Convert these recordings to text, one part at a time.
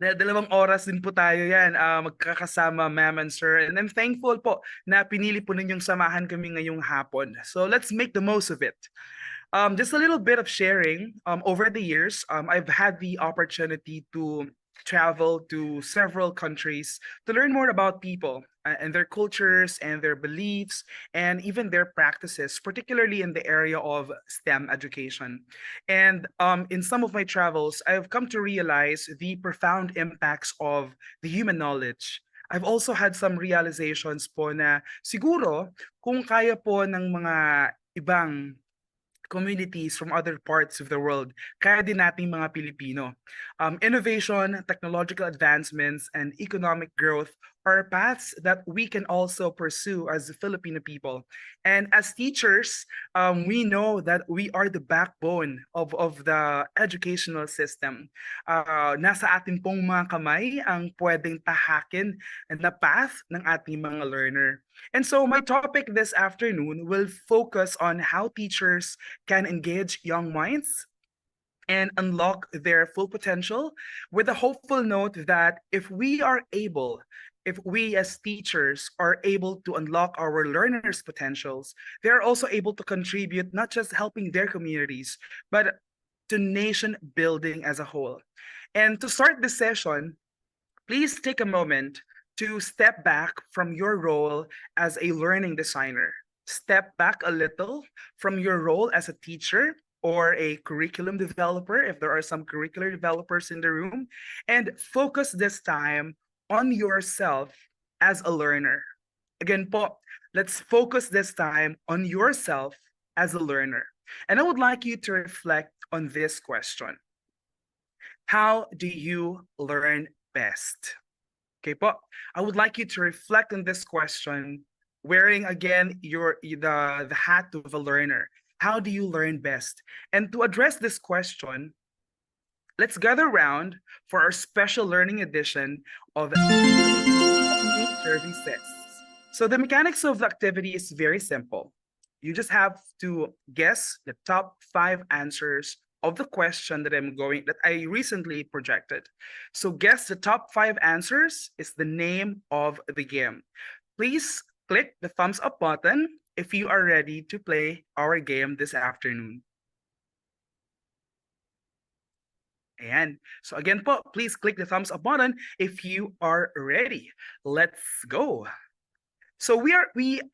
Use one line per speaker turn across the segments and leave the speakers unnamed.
Dalawang oras din po tayo yan, magkakasama, ma'am and sir. And I'm thankful po na pinili po ninyong samahan kami ngayong hapon. So let's make the most of it. Just a little bit of sharing. Over the years, I've had the opportunity to travel to several countries to learn more about people and their cultures and their beliefs and even their practices, particularly in the area of STEM education. And in some of my travels, I've come to realize the profound impacts of the human knowledge. I've also had some realizations po na siguro kung kaya po ng mga ibang communities from other parts of the world, kaya din nating mga Pilipino. Innovation, technological advancements, and economic growth are paths that we can also pursue as Filipino people. And as teachers, we know that we are the backbone of the educational system. Nasa atin pong mga kamay ang pwedeng tahakin na path ng ating mga learner. And so my topic this afternoon will focus on how teachers can engage young minds and unlock their full potential with a hopeful note that if we as teachers are able to unlock our learners' potentials, they are also able to contribute not just helping their communities, but to nation building as a whole. And to start this session, please take a moment to step back from your role as a learning designer. Step back a little from your role as a teacher or a curriculum developer, if there are some curricular developers in the room, and focus this time on yourself as a learner. Again po, let's focus this time on yourself as a learner. And I would like you to reflect on this question. How do you learn best? Okay po, I would like you to reflect on this question, wearing again the hat of a learner. How do you learn best? And to address this question, let's gather around for our special learning edition of Services. So the mechanics of the activity is very simple. You just have to guess the top 5 answers of the question that I recently projected. So guess the top 5 answers is the name of the game. Please click the thumbs up button if you are ready to play our game this afternoon. Ayan. So again po, please click the thumbs up button if you are ready. Let's go. So we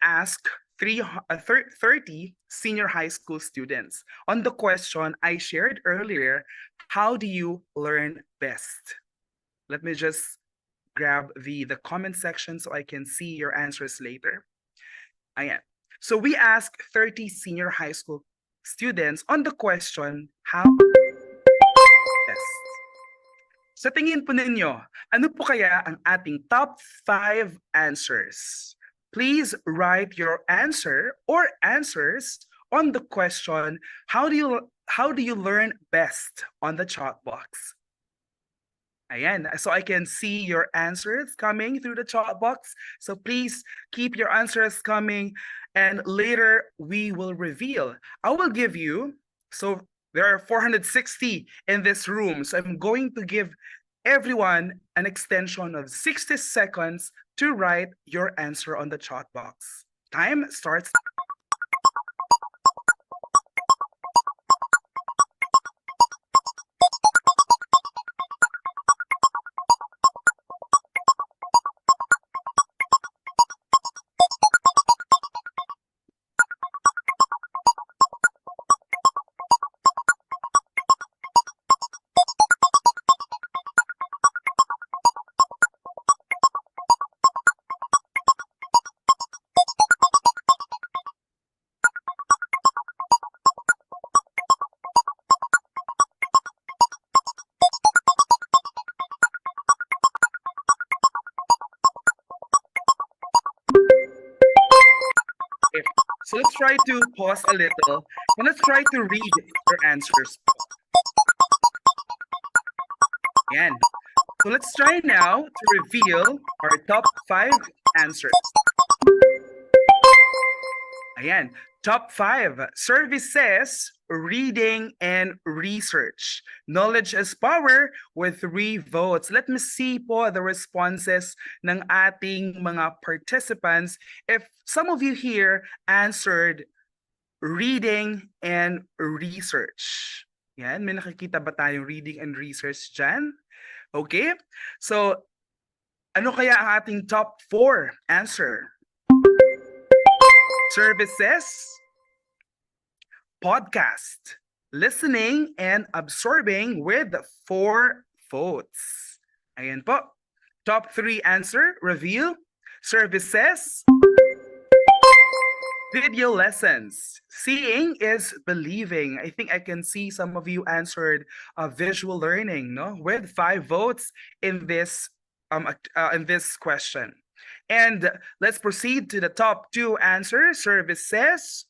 asked 30 senior high school students on the question I shared earlier, how do you learn best? Let me just grab the comment section so I can see your answers later. Ayan. So we asked 30 senior high school students on the question, how best? Sa tingin po ninyo, ano po kaya ang ating top 5 answers? Please write your answer or answers on the question, how do you learn best on the chat box? Ayan, so I can see your answers coming through the chat box. So please keep your answers coming and later we will reveal. I will give you, so there are 460 in this room. So I'm going to give everyone an extension of 60 seconds to write your answer on the chat box. Time starts. So let's try to pause a little and let's try to read your answers. Again. So let's try now to reveal our top 5 answers. Ayan, top 5. Service says reading, and research. Knowledge is power with 3 votes. Let me see po the responses ng ating mga participants. If some of you here answered reading and research. Yan, may nakikita ba tayong reading and research dyan? Okay, so ano kaya ang ating top 4 answer? Services, podcast, listening, and absorbing with 4 votes. Ayan po. Top 3 answer, review, services, video lessons. Seeing is believing. I think I can see some of you answered visual learning, no, with 5 votes in this question. And let's proceed to the top 2 answers: services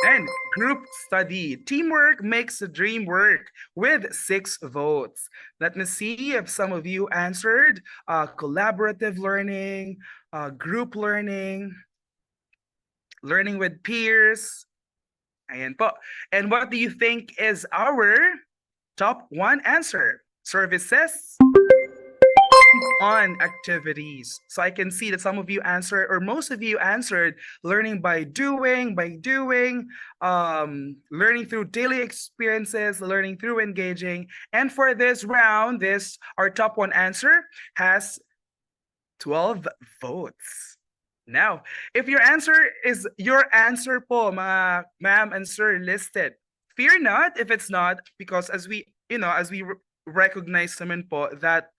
and group study. Teamwork makes the dream work with 6 votes. Let me see if some of you answered collaborative learning, group learning, learning with peers. Ayan po. And what do you think is our top 1 answer? Services on activities. So I can see that some of you answered, or most of you answered, learning by doing, learning through daily experiences, learning through engaging. And for this round, our top 1 answer has 12 votes. Now, if your answer is your answer po, mga ma'am and sir listed, fear not if it's not, because as we recognize naman po that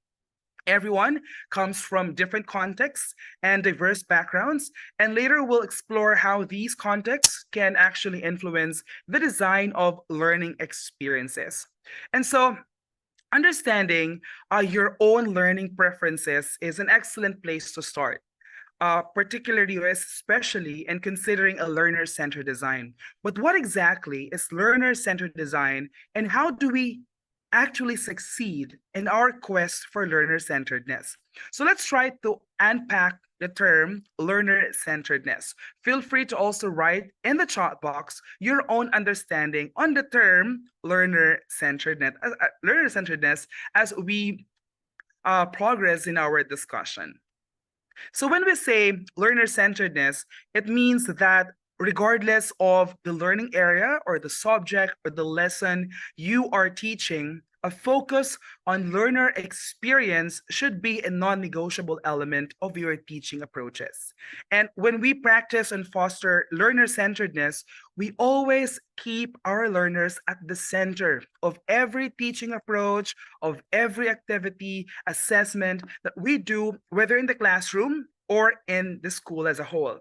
everyone comes from different contexts and diverse backgrounds, and later we'll explore how these contexts can actually influence the design of learning experiences. And so, understanding your own learning preferences is an excellent place to start. Particularly or especially in considering a learner-centered design. But what exactly is learner-centered design, and how do we actually succeed in our quest for learner-centeredness? So let's try to unpack the term learner-centeredness. Feel free to also write in the chat box your own understanding on the term learner-centeredness as we progress in our discussion. So when we say learner-centeredness, it means that regardless of the learning area or the subject or the lesson you are teaching, a focus on learner experience should be a non-negotiable element of your teaching approaches. And when we practice and foster learner-centeredness, we always keep our learners at the center of every teaching approach, of every activity, assessment that we do, whether in the classroom or in the school as a whole.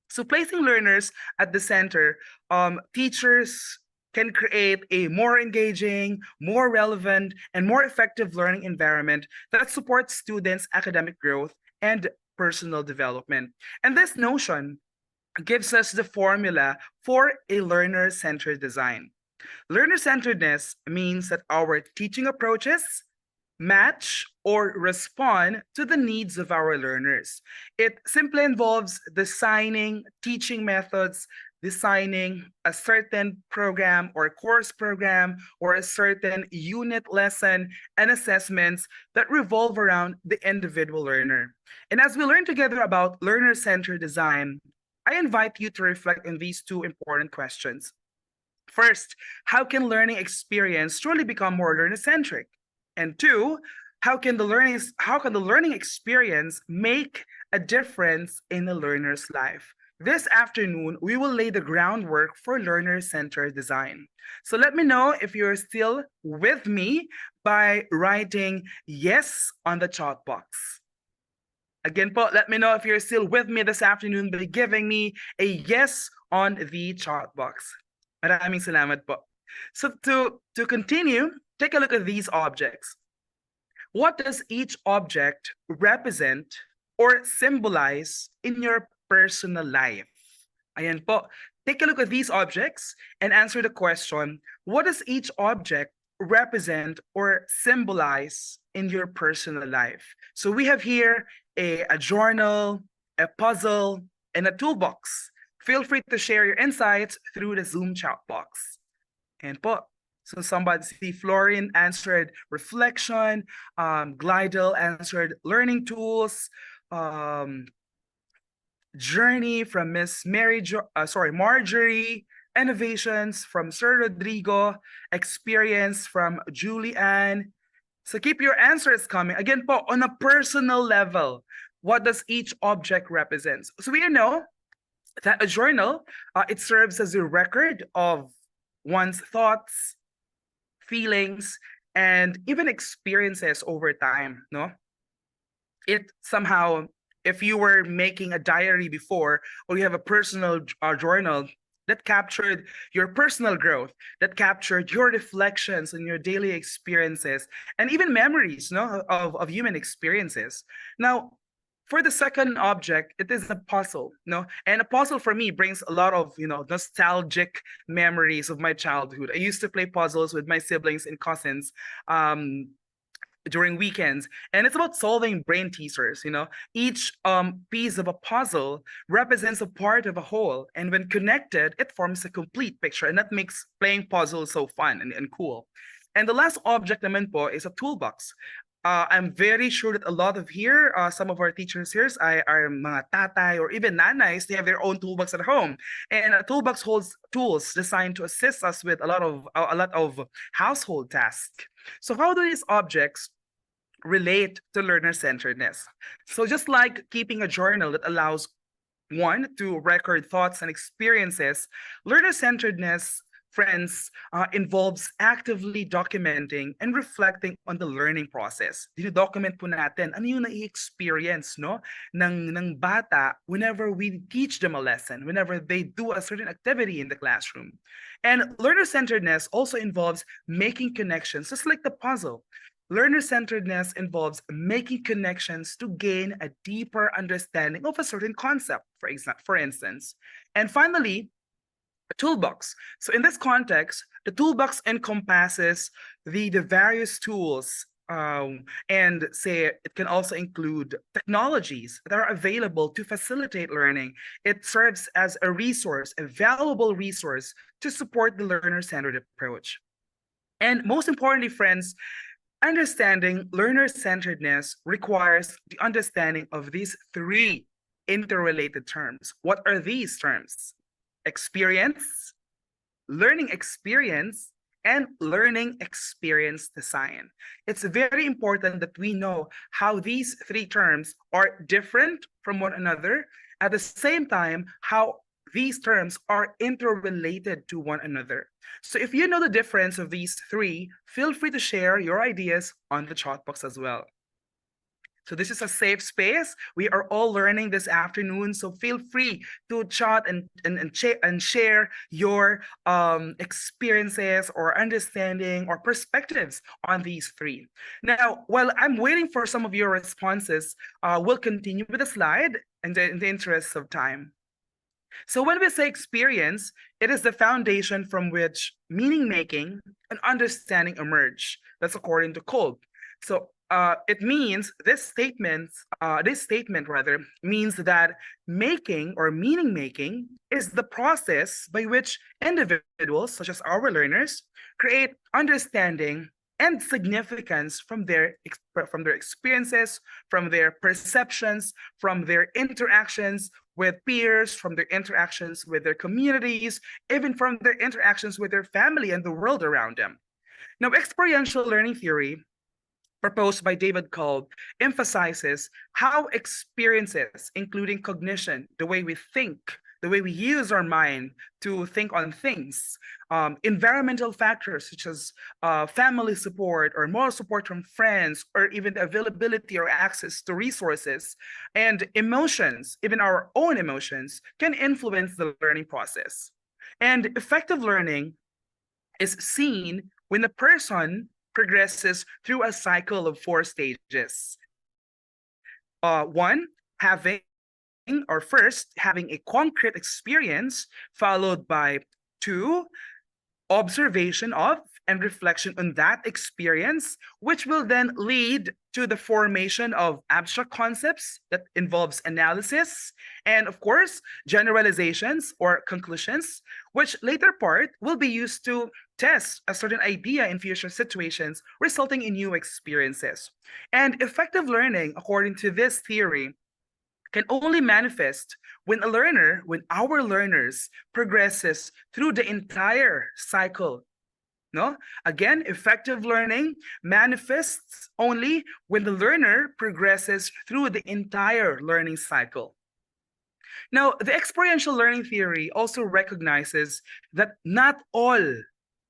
So placing learners at the center, teachers can create a more engaging, more relevant, and more effective learning environment that supports students' academic growth and personal development. And this notion gives us the formula for a learner-centered design. Learner-centeredness means that our teaching approaches match or respond to the needs of our learners. It simply involves designing teaching methods, designing a certain program or course program or a certain unit lesson and assessments that revolve around the individual learner. And as we learn together about learner-centered design, I invite you to reflect on these 2 important questions. First, how can learning experience truly become more learner-centric? And 2, how can the learning experience make a difference in the learner's life? This afternoon, we will lay the groundwork for learner-centered design. So let me know if you're still with me by writing yes on the chat box. Again po, let me know if you're still with me this afternoon by giving me a yes on the chat box. Maraming salamat po. So to continue, take a look at these objects. What does each object represent or symbolize in your personal life? Ayan po. Take a look at these objects and answer the question, what does each object represent or symbolize in your personal life? So we have here a journal, a puzzle, and a toolbox. Feel free to share your insights through the Zoom chat box. And po, so somebody, see Florian answered reflection, Glidel answered learning tools, journey from Miss Marjorie, innovations from Sir Rodrigo, experience from Julianne. So keep your answers coming. Again po, on a personal level, what does each object represent? So we know that a journal, it serves as a record of one's thoughts, feelings, and even experiences over time, no? It somehow, if you were making a diary before, or you have a personal journal that captured your personal growth, that captured your reflections on your daily experiences, and even memories, no, of human experiences. Now, for the second object, it is a puzzle, no? And a puzzle for me brings a lot of, nostalgic memories of my childhood. I used to play puzzles with my siblings and cousins during weekends, and it's about solving brain teasers. Each piece of a puzzle represents a part of a whole, and when connected, it forms a complete picture, and that makes playing puzzles so fun and cool. And the last object naman po is a toolbox. I'm very sure that a lot of here, some of our teachers here are mga tatay or even nanays. They have their own toolbox at home, and a toolbox holds tools designed to assist us with a lot of household tasks. So how do these objects relate to learner-centeredness? So just like keeping a journal that allows one to record thoughts and experiences, learner-centeredness, friends, involves actively documenting and reflecting on the learning process. Dino-document po natin ano yung nai-experience, no, ng bata whenever we teach them a lesson, whenever they do a certain activity in the classroom. And learner-centeredness also involves making connections, just like the puzzle. Learner-centeredness involves making connections to gain a deeper understanding of a certain concept, for instance. And finally, a toolbox. So in this context, the toolbox encompasses the various tools, and say it can also include technologies that are available to facilitate learning. It serves as a resource, a valuable resource to support the learner-centered approach. And most importantly, friends, understanding learner-centeredness requires the understanding of these three interrelated terms. What are these terms? Experience, learning experience, and learning experience design. It's very important that we know how these three terms are different from one another, at the same time, how these terms are interrelated to one another. So if you know the difference of these three, feel free to share your ideas on the chat box as well. So this is a safe space. We are all learning this afternoon, so feel free to chat and share your experiences or understanding or perspectives on these three. Now, while I'm waiting for some of your responses, we'll continue with the slide in the interest of time. So when we say experience, it is the foundation from which meaning making and understanding emerge. That's according to Kolb. So it means this statement means that making or meaning making is the process by which individuals, such as our learners, create understanding and significance from their experiences, from their perceptions, from their interactions with peers, from their interactions with their communities, even from their interactions with their family and the world around them. Now, experiential learning theory, proposed by David Kolb, emphasizes how experiences, including cognition, the way we think, the way we use our mind to think on things, environmental factors such as family support or moral support from friends, or even the availability or access to resources, and emotions, even our own emotions, can influence the learning process. And effective learning is seen when the person progresses through a cycle of 4 stages. One, first, having a concrete experience, followed by 2, observation of and reflection on that experience, which will then lead to the formation of abstract concepts that involves analysis, and of course, generalizations or conclusions, which later part will be used to test a certain idea in future situations, resulting in new experiences. And effective learning, according to this theory, can only manifest when our learners progresses through the entire cycle. No? Again, effective learning manifests only when the learner progresses through the entire learning cycle. Now, the experiential learning theory also recognizes that not all,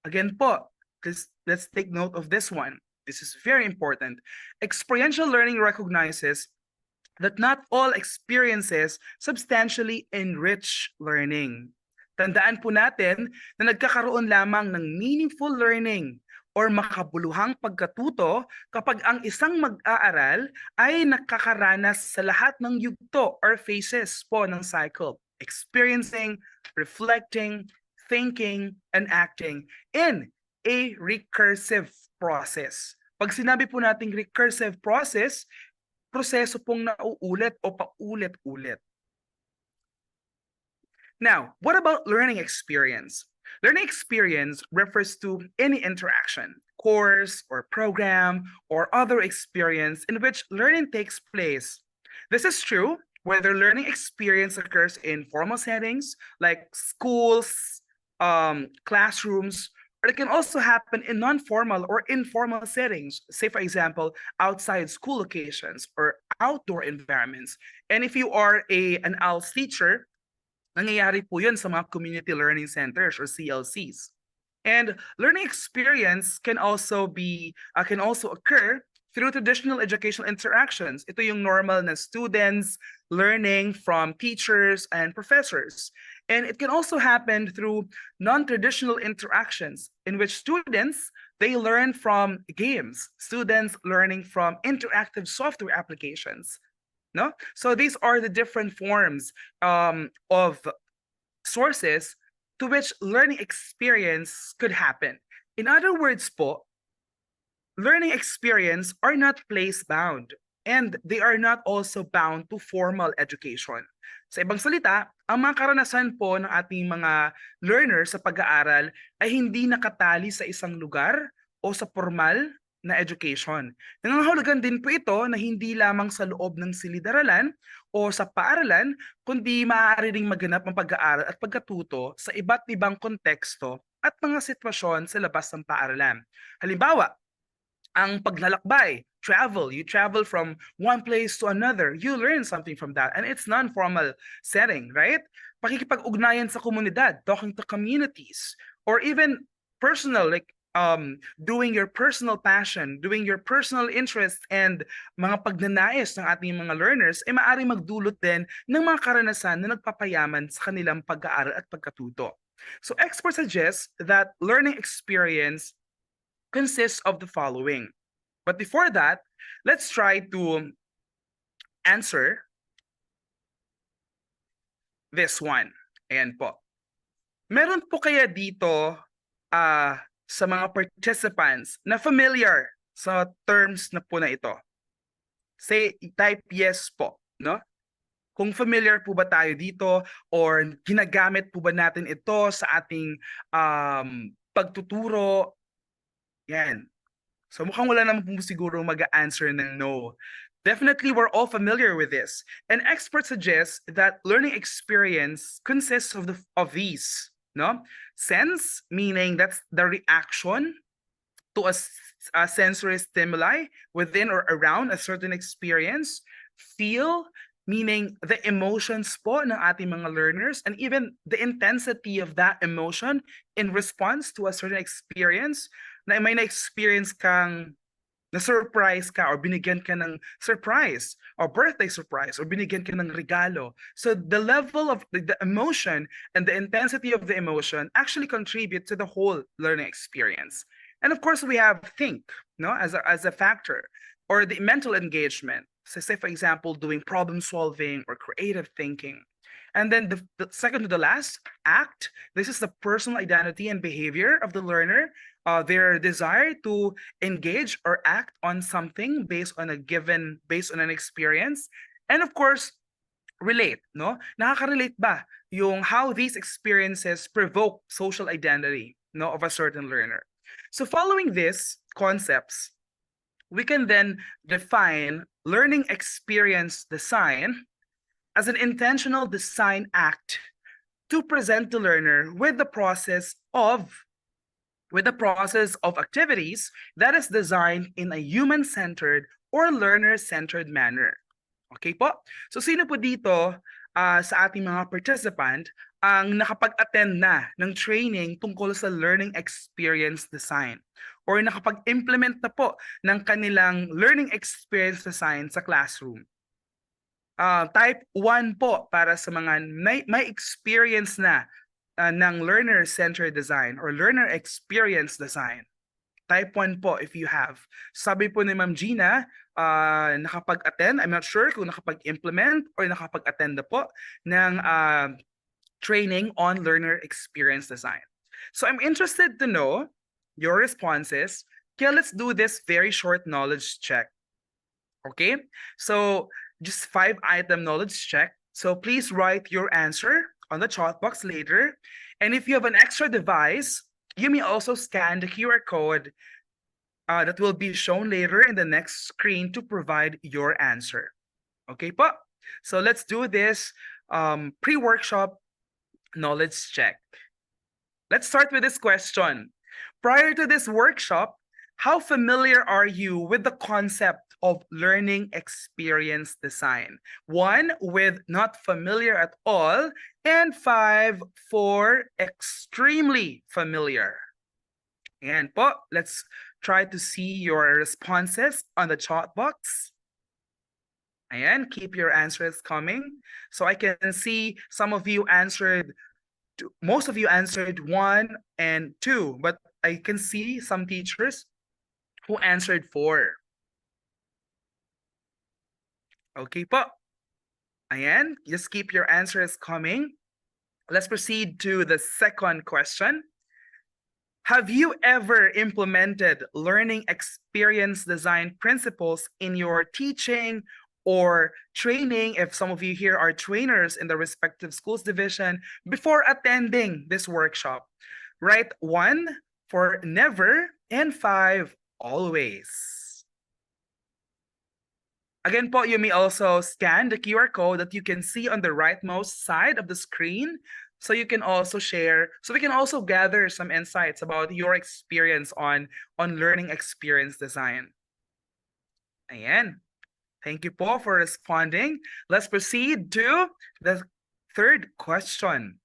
again po, because let's take note of this one. This is very important. Experiential learning recognizes that not all experiences substantially enrich learning. Tandaan po natin na nagkakaroon lamang ng meaningful learning or makabuluhang pagkatuto kapag ang isang mag-aaral ay nakakaranas sa lahat ng yugto or phases po ng cycle. Experiencing, reflecting, thinking, and acting in a recursive process. Pag sinabi po nating recursive process, proseso pong nauulit o paulit-ulit. Now, what about learning experience? Learning experience refers to any interaction, course or program or other experience in which learning takes place. This is true whether learning experience occurs in formal settings like schools, classrooms, or it can also happen in non-formal or informal settings, say for example, outside school locations or outdoor environments. And if you are an ALS teacher, nangyayari po yun sa mga community learning centers or CLCs. And learning experience can also occur through traditional educational interactions. Ito yung normal na students learning from teachers and professors. And it can also happen through non-traditional interactions in which students, they learn from games, students learning from interactive software applications. No? So these are the different forms of sources to which learning experience could happen. In other words po, learning experience are not place-bound and they are not also bound to formal education. Sa ibang salita, ang mga karanasan po ng ating mga learners sa pag-aaral ay hindi nakatali sa isang lugar o sa formal na education. Nangangahulugan din po ito na hindi lamang sa loob ng silid-aralan o sa paaralan, kundi maaari ring maganap ang pag-aaral at pagkatuto sa iba't ibang konteksto at mga sitwasyon sa labas ng paaralan. Halimbawa, ang paglalakbay, travel, you travel from one place to another, you learn something from that, and it's non-formal setting, right? Pakikipag-ugnayan sa komunidad, talking to communities, or even personal, like doing your personal passion, doing your personal interest and mga pagnanais ng ating mga learners ay maaari magdulot din ng mga karanasan na nagpapayaman sa kanilang pag-aaral at pagkatuto. So experts suggest that learning experience consists of the following. But before that, let's try to answer this one. Ayan po. Meron po kaya dito sa mga participants na familiar sa terms na po na ito? Say, type yes po, no? Kung familiar po ba tayo dito or ginagamit po ba natin ito sa ating pagtuturo? Yan. So mukhang wala naman po siguro mag-answer ng no. Definitely, we're all familiar with this. And experts suggest that learning experience consists of these. No? Sense, meaning that's the reaction to a sensory stimuli within or around a certain experience. Feel, meaning the emotions po ng ating mga learners and even the intensity of that emotion in response to a certain experience. Na may na-experience kang na-surprise ka or binigyan ka ng surprise or birthday surprise or binigyan ka ng regalo. So the level of the emotion and the intensity of the emotion actually contribute to the whole learning experience. And of course, we have think, no, as a factor, or the mental engagement. So say, for example, doing problem solving or creative thinking. And then the second to the last, ACT. This is the personal identity and behavior of the learner. Their desire to engage or act on something based on an experience. And of course, relate, no? Nakaka-relate ba yung how these experiences provoke social identity, no, of a certain learner? So following these concepts, we can then define learning experience design as an intentional design act to present the learner with the process of activities that is designed in a human-centered or learner-centered manner. Okay po? So sino po dito sa ating mga participant ang nakapag-attend na ng training tungkol sa learning experience design or nakapag-implement na po ng kanilang learning experience design sa classroom? Type 1 po para sa mga may experience na ng learner-centered design or learner experience design. Type 1 po if you have. Sabi po ni Ma'am Gina, nakapag-attend, I'm not sure kung nakapag-implement or nakapag-attend na po ng training on learner experience design. So I'm interested to know your responses. Okay, let's do this very short knowledge check. Okay, so just 5-item knowledge check. So please write your answer on the chat box later. And if you have an extra device, you may also scan the QR code that will be shown later in the next screen to provide your answer. Okay po? So let's do this pre-workshop knowledge check. Let's start with this question. Prior to this workshop, how familiar are you with the concept of learning experience design? 1, with not familiar at all, and 5, for extremely familiar. And po, let's try to see your responses on the chat box. Ayan, keep your answers coming. So I can see some of you answered, most of you answered 1 and 2, but I can see some teachers who answered 4. Okay po. Ayan, just keep your answers coming. Let's proceed to the second question. Have you ever implemented learning experience design principles in your teaching or training, if some of you here are trainers in the respective schools division, before attending this workshop? Write 1 for never and 5 always. Again po, you may also scan the QR code that you can see on the rightmost side of the screen. So you can also share, so we can also gather some insights about your experience on learning experience design. Ayan. Thank you po for responding. Let's proceed to the third question.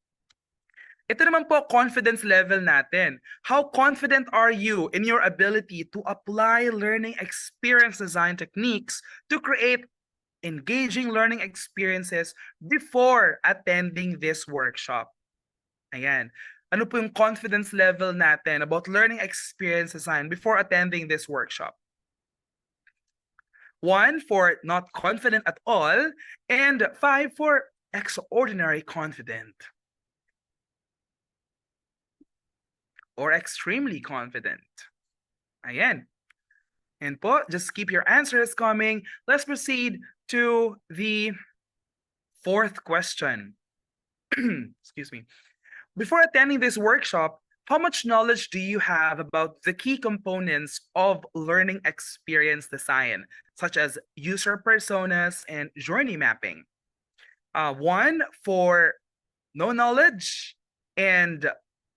Ito naman po, confidence level natin. How confident are you in your ability to apply learning experience design techniques to create engaging learning experiences before attending this workshop? Ayan. Ano po yung confidence level natin about learning experience design before attending this workshop? 1 for not confident at all, and 5 for extraordinary confident. Or extremely confident. Ayan. And po, just keep your answers coming. Let's proceed to the fourth question. Excuse me. Before attending this workshop, how much knowledge do you have about the key components of learning experience design, such as user personas and journey mapping? 1 for no knowledge, and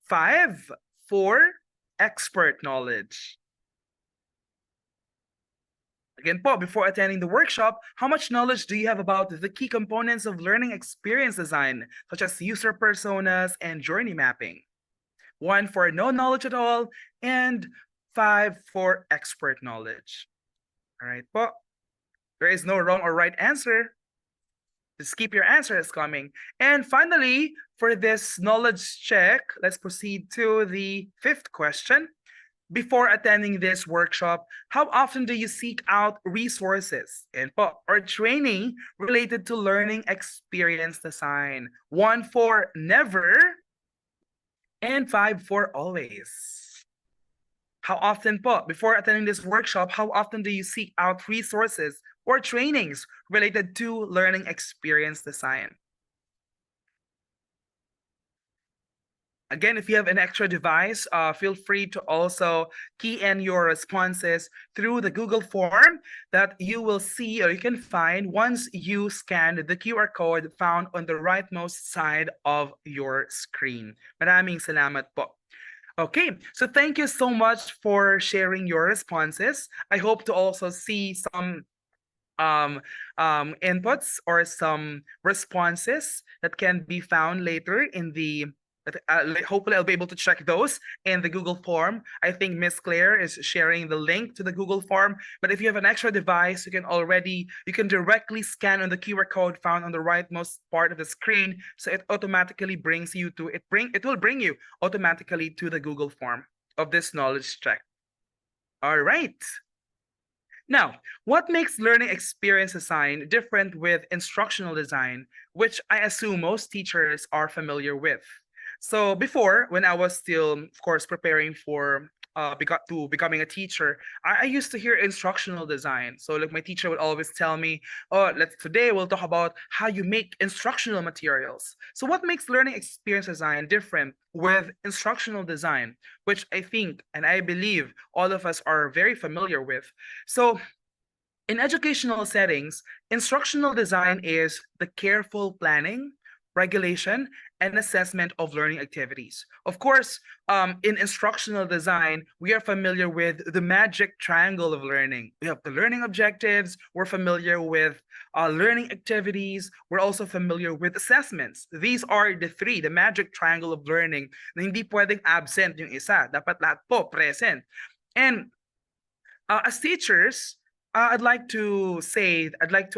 5 for expert knowledge. Again po, before attending the workshop, how much knowledge do you have about the key components of learning experience design, such as user personas and journey mapping? 1 for no knowledge at all, and 5 for expert knowledge. All right po. There is no wrong or right answer. Just keep your answers coming. And finally, for this knowledge check, let's proceed to the fifth question. before attending this workshop, how often do you seek out resources and or training related to learning experience design? 1 for never and 5 for always. How often po, before attending this workshop, how often do you seek out resources or trainings related to learning experience design? Again, if you have an extra device, feel free to also key in your responses through the Google form that you will see or you can find once you scan the QR code found on the rightmost side of your screen. Maraming salamat po. Okay, so thank you so much for sharing your responses. I hope to also see some inputs or some responses that can be found later in the hopefully I'll be able to check those in the Google form. I think Miss Claire is sharing the link to the Google form, but if you have an extra device, you can directly scan on the QR code found on the rightmost part of the screen, so it automatically brings you to it will bring you automatically to the Google form of this knowledge check. All right. Now, what makes learning experience design different with instructional design, which I assume most teachers are familiar with? So before, when I was still, of course, preparing for becoming a teacher, I used to hear instructional design. So like my teacher would always tell me, "Oh, today we'll talk about how you make instructional materials." So what makes learning experience design different with instructional design, which I think and I believe all of us are very familiar with? So in educational settings, instructional design is the careful planning, regulation, and assessment of learning activities. Of course, in instructional design, we are familiar with the magic triangle of learning. We have the learning objectives, we're familiar with learning activities, we're also familiar with assessments. These are the three, the magic triangle of learning, na hindi pwedeng absent yung isa. Dapat lahat po present. And as teachers, I'd like to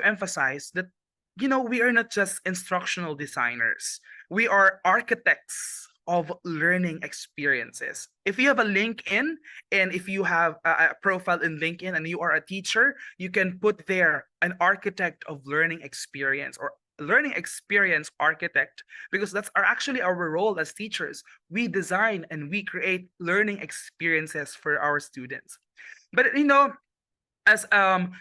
emphasize that, we are not just instructional designers. We are architects of learning experiences. If you have a LinkedIn and if you have a profile in LinkedIn and you are a teacher, you can put there an architect of learning experience or learning experience architect, because that's actually our role as teachers. We design and we create learning experiences for our students. But as an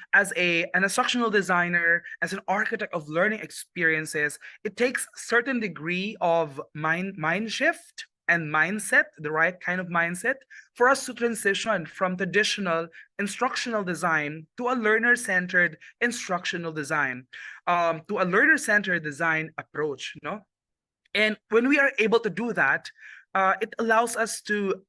instructional designer, as an architect of learning experiences, it takes certain degree of mind shift and mindset, the right kind of mindset, for us to transition from traditional instructional design to a learner-centered instructional design, to a learner-centered design approach, And when we are able to do that, it allows us to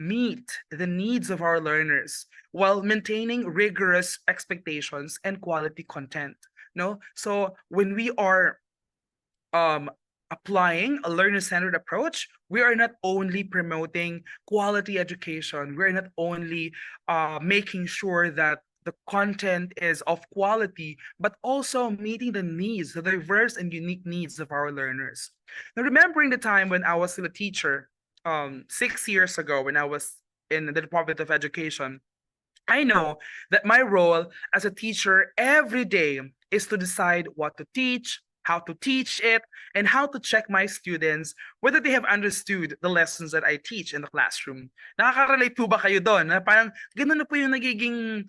meet the needs of our learners while maintaining rigorous expectations and quality content. No, so when we are um, applying a learner-centered approach, we are not only promoting quality education, we're not only making sure that the content is of quality, but also meeting the needs, the diverse and unique needs of our learners. Now, remembering the time when I was still a teacher, 6 years ago, when I was in the Department of Education, I know that my role as a teacher every day is to decide what to teach, how to teach it, and how to check my students whether they have understood the lessons that I teach in the classroom. Nakaka-relate po ba kayo doon? Na parang ganun na po yung nagiging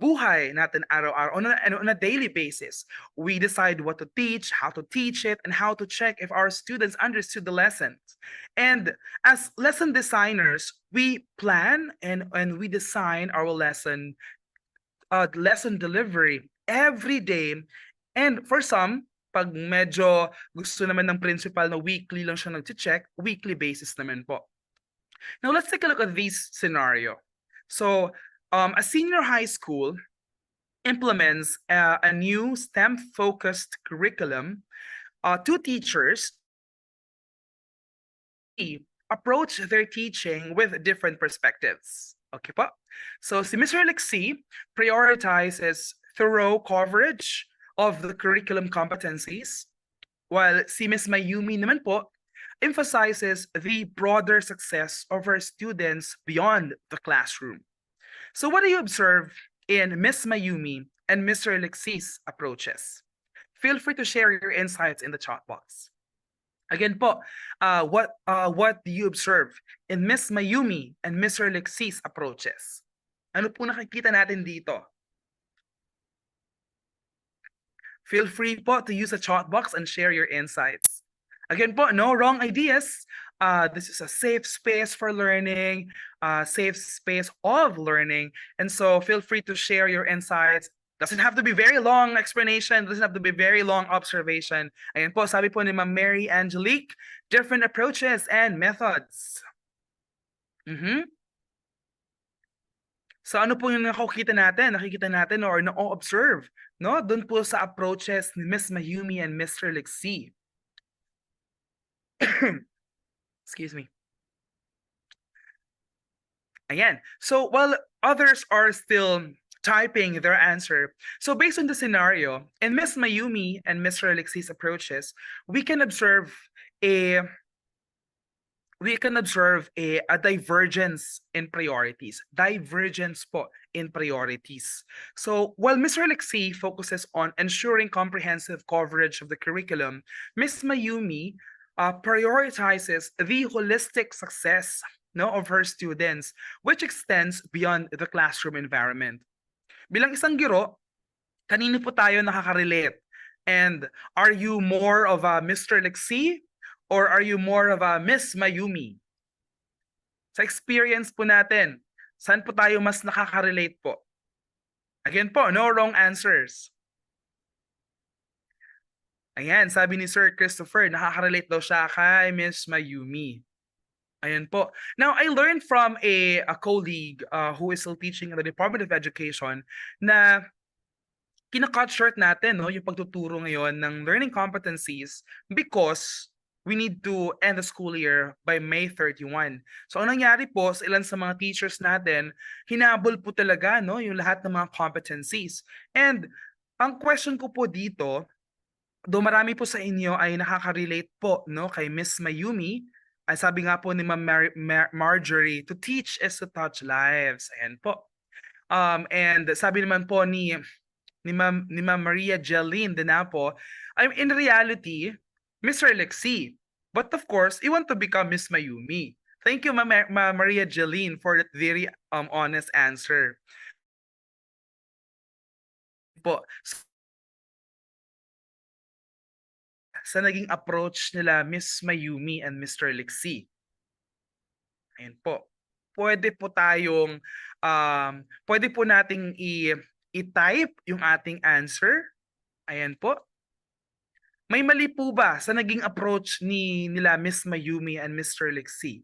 buhay natin araw-araw on a daily basis. We decide what to teach, how to teach it, and how to check if our students understood the lessons. And as lesson designers, we plan and we design our lesson delivery every day. And for some, pag medyo gusto naman ng principal na weekly lang siya nag-check, weekly basis naman po. Now, let's take a look at this scenario. So, a senior high school implements a new STEM-focused curriculum. Two teachers approach their teaching with different perspectives. Okay po? So, si Mr. Lexi prioritizes thorough coverage of the curriculum competencies, while si Ms. Mayumi naman po emphasizes the broader success of our students beyond the classroom. So what do you observe in Miss Mayumi and Mr. Alexis' approaches? Feel free to share your insights in the chat box. Again po, what do you observe in Miss Mayumi and Mr. Alexis' approaches? Ano po nakikita natin dito? Feel free po to use the chat box and share your insights. Again po, no wrong ideas. This is a safe space for learning, safe space of learning. And so feel free to share your insights. Doesn't have to be very long explanation, doesn't have to be very long observation. Ayan po, sabi po ni Ma'am Mary Angelique, different approaches and methods. So ano po yung nakikita natin or na-observe, no? Doon po sa approaches ni Miss Mayumi and Mr. Lexi. Excuse me. Ayan. So while others are still typing their answer, so based on the scenario, in Miss Mayumi and Mr. Alexi's approaches, we can observe a divergence in priorities. Divergence po in priorities. So while Mr. Alexi focuses on ensuring comprehensive coverage of the curriculum, Miss Mayumi prioritizes the holistic success of her students, which extends beyond the classroom environment. Bilang isang guro, kanino po tayo nakaka-relate? And are you more of a Mr. Alexi or are you more of a Miss Mayumi? Sa experience po natin, saan po tayo mas nakaka-relate po? Again po, no wrong answers. Ayan, sabi ni Sir Christopher, nakaka-relate daw siya kay Miss Mayumi. Ayan po. Now, I learned from a colleague who is still teaching in the Department of Education na kina-cut short natin yung pagtuturo ngayon ng learning competencies because we need to end the school year by May 31. So ang nangyari po sa ilan sa mga teachers natin, hinabol po talaga yung lahat ng mga competencies. And ang question ko po dito, do marami po sa inyo ay nakaka-relate po kay Miss Mayumi, ay sabi nga po ni Ma'am Marjorie, to teach is to touch lives. Ayan po. And sabi naman po ni Ma'am Maria Jeline Denapo, in reality, Mr. Alexi, but of course, you want to become Miss Mayumi. Thank you, Ma'am Maria Jeline, for that very honest answer. Po, sa naging approach nila Miss Mayumi and Mr. Alexi. Ayan po. Pwede po nating i-type yung ating answer. Ayan po. May mali po ba sa naging approach nila Miss Mayumi and Mr. Alexi?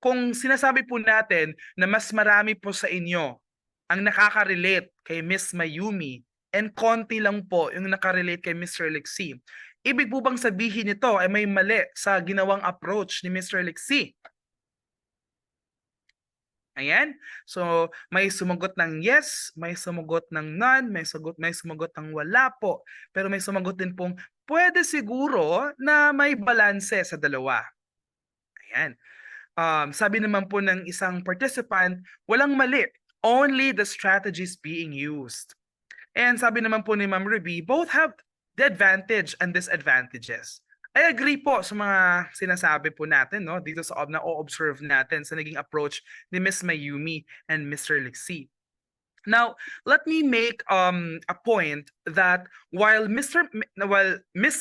Kung sinasabi po natin na mas marami po sa inyo ang nakaka-relate kay Miss Mayumi and konti lang po yung nakarelate kay Mr. Alexi, ibig po bang sabihin nito ay may mali sa ginawang approach ni Mr. Alexi? Ayan. So, may sumagot ng yes, may sumagot ng none, may sumagot ng wala po. Pero may sumagot din pong pwede siguro na may balanse sa dalawa. Ayan. Sabi naman po ng isang participant, walang mali. Only the strategies being used. And sabi naman po ni Ma'am Ruby, both have the advantage and disadvantages. I agree po sa mga sinasabi po natin dito sa na-observe natin sa naging approach ni Miss Mayumi and Mr. Lexi. Now, let me make a point that while Miss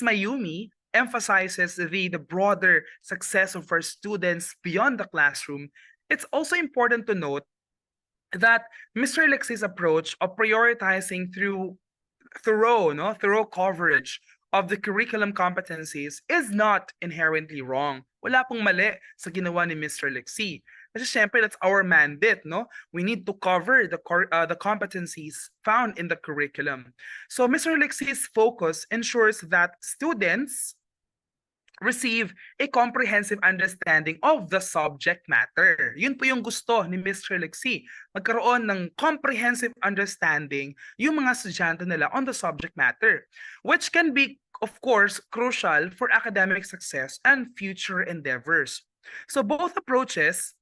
Mayumi emphasizes the broader success of her students beyond the classroom, it's also important to note that Mr. Lexi's approach of prioritizing through thorough coverage of the curriculum competencies is not inherently wrong. Wala pong mali sa ginawa ni Mr. Lexi. Kasi syempre, that's our mandate, We need to cover the competencies found in the curriculum. So Mr. Lexi's focus ensures that students receive a comprehensive understanding of the subject matter. Yun po yung gusto ni Mr. Lexi. Magkaroon ng comprehensive understanding yung mga estudyante nila on the subject matter, which can be of course, crucial for academic success and future endeavors. So both approaches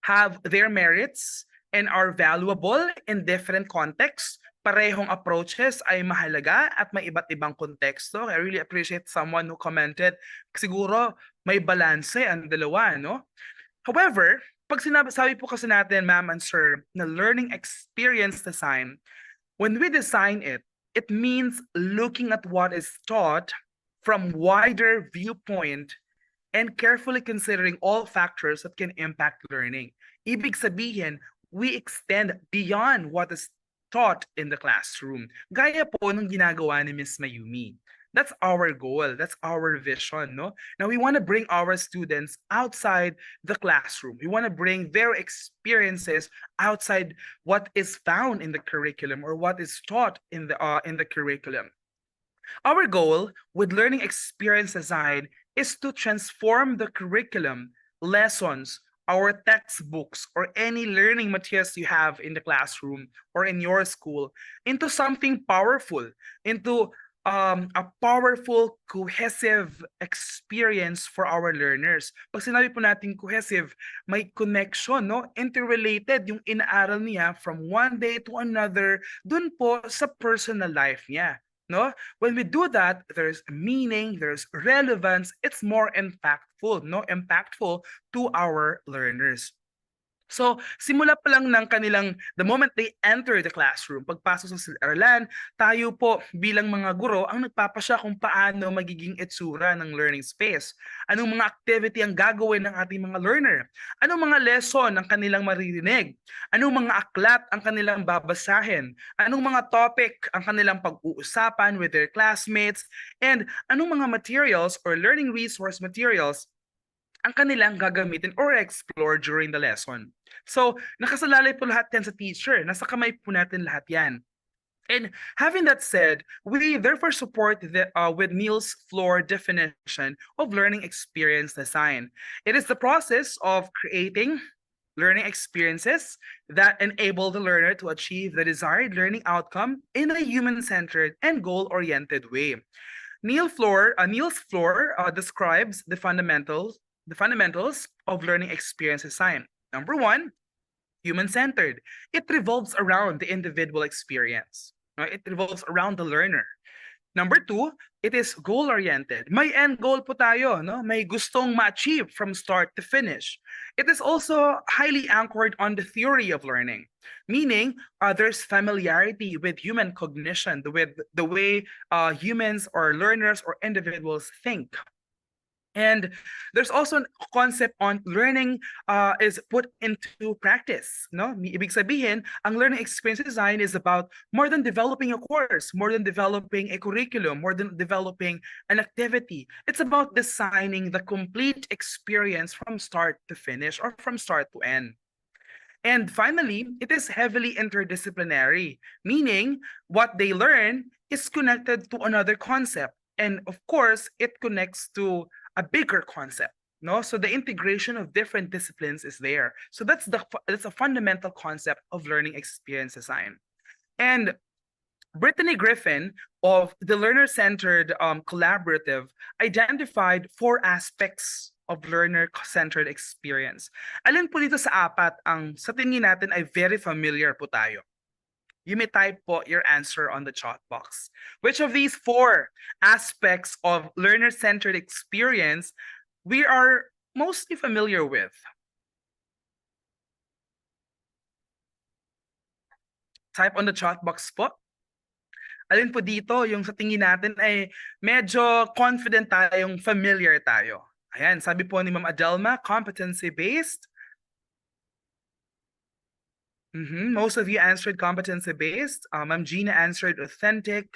have their merits and are valuable in different contexts. Parehong approaches ay mahalaga at may iba't ibang konteksto. I really appreciate someone who commented, siguro may balanse ang dalawa, no? However, pag sabi po kasi natin, ma'am and sir, na learning experience design, when we design it, it means looking at what is taught from wider viewpoint and carefully considering all factors that can impact learning. Ibig sabihin, we extend beyond what is taught in the classroom. Gaya po ng ginagawa ni Miss Mayumi. That's our goal. That's our vision, no? Now we want to bring our students outside the classroom. We want to bring their experiences outside what is found in the curriculum or what is taught in the curriculum. Our goal with learning experience design is to transform the curriculum, lessons, our textbooks, or any learning materials you have in the classroom or in your school into something powerful, into a powerful, cohesive experience for our learners. Pag sinabi po natin cohesive, may connection, no? Interrelated yung inaaral niya from one day to another, dun po sa personal life niya. No? When we do that, there's meaning, there's relevance, it's more impactful, no? Impactful to our learners. So, simula pa lang ng kanilang, the moment they enter the classroom, pagpasok sa silaralan, tayo po bilang mga guro ang nagpapasya kung paano magiging itsura ng learning space. Anong mga activity ang gagawin ng ating mga learner? Anong mga lesson ang kanilang maririnig? Anong mga aklat ang kanilang babasahin? Anong mga topic ang kanilang pag-uusapan with their classmates? And anong mga materials or learning resource materials ang kanilang gagamitin or explore during the lesson. So, nakasalalay po lahat yan sa teacher. Nasa kamay po natin lahat yan. And having that said, we therefore support with Neil's floor definition of learning experience design. It is the process of creating learning experiences that enable the learner to achieve the desired learning outcome in a human-centered and goal-oriented way. Neil's floor describes the fundamentals of learning experience design. Number one, human-centered. It revolves around the individual experience. It revolves around the learner. Number two, it is goal-oriented. May end goal po tayo, no? May gustong ma-achieve from start to finish. It is also highly anchored on the theory of learning, meaning there's familiarity with human cognition, with the way humans or learners or individuals think. And there's also a concept on learning is put into practice. No? Ibig sabihin, ang learning experience design is about more than developing a course, more than developing a curriculum, more than developing an activity. It's about designing the complete experience from start to finish or from start to end. And finally, it is heavily interdisciplinary, meaning what they learn is connected to another concept. And of course, it connects to a bigger concept. No, so the integration of different disciplines is there. So that's a fundamental concept of learning experience design. And Brittany Griffin of the Learner-Centered Collaborative identified 4 aspects of learner-centered experience. Alin po dito sa apat ang sa tingin natin ay very familiar po tayo? You may type po your answer on the chat box. Which of these 4 aspects of learner-centered experience we are mostly familiar with? Type on the chat box po. Alin po dito yung sa tingin natin ay medyo confident tayong familiar tayo? Ayan, sabi po ni Ma'am Adelma, competency-based. Most of you answered competency-based. Ma'am Gina answered authentic.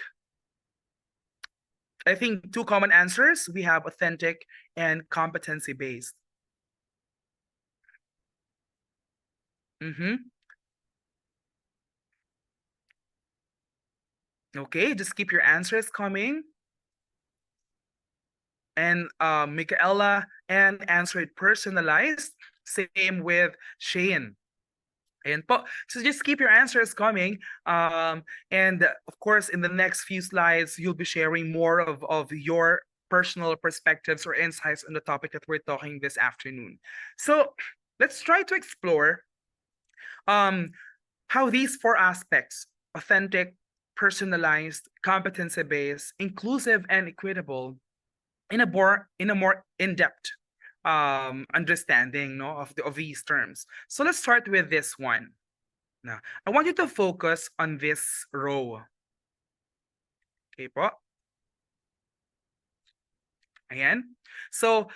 I think 2 common answers. We have authentic and competency-based. Okay, just keep your answers coming. And Michaela and answered personalized. Same with Shane. Ayan po. So just keep your answers coming. And of course, in the next few slides, you'll be sharing more of your personal perspectives or insights on the topic that we're talking this afternoon. So let's try to explore um, how these four aspects, authentic, personalized, competency-based, inclusive, and equitable, in a more in-depth understanding, no, of these terms. So let's start with this one. Now, I want you to focus on this row. Okay po? Ayan. So,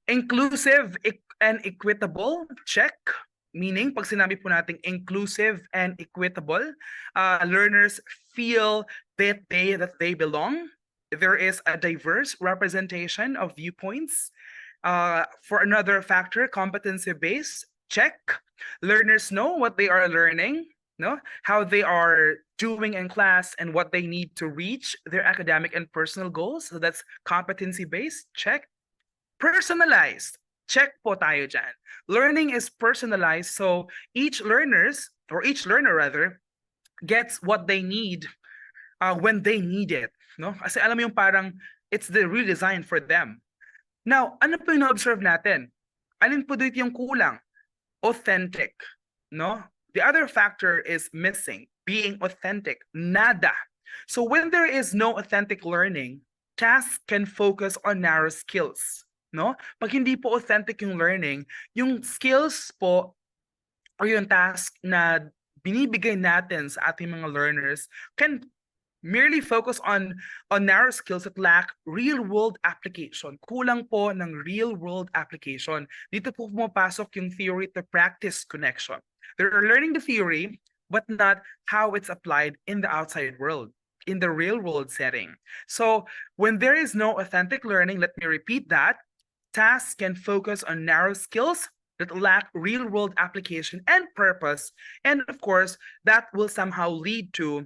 inclusive and equitable, check. Meaning, pag sinabi po natin inclusive and equitable, learners feel that they belong. There is a diverse representation of viewpoints. For another factor, competency-based, check. Learners know what they are learning, no, how they are doing in class, and what they need to reach their academic and personal goals. So that's competency-based, check. Personalized, check po tayo dyan. Learning is personalized, so each learner rather, gets what they need when they need it. No? Kasi alam mo yung parang it's the real design for them. Now, ano po yung na-observe natin? Alin po dito yung kulang? Authentic. No? The other factor is missing, being authentic. Nada. So when there is no authentic learning, tasks can focus on narrow skills. No? Pag hindi po authentic yung learning, yung skills po or yung task na binibigay natin sa ating mga learners can merely focus on narrow skills that lack real-world application. Kulang po ng real-world application. Dito po pumapasok yung theory to practice connection. They're learning the theory, but not how it's applied in the outside world, in the real-world setting. So when there is no authentic learning, let me repeat that, tasks can focus on narrow skills that lack real-world application and purpose. And of course, that will somehow lead to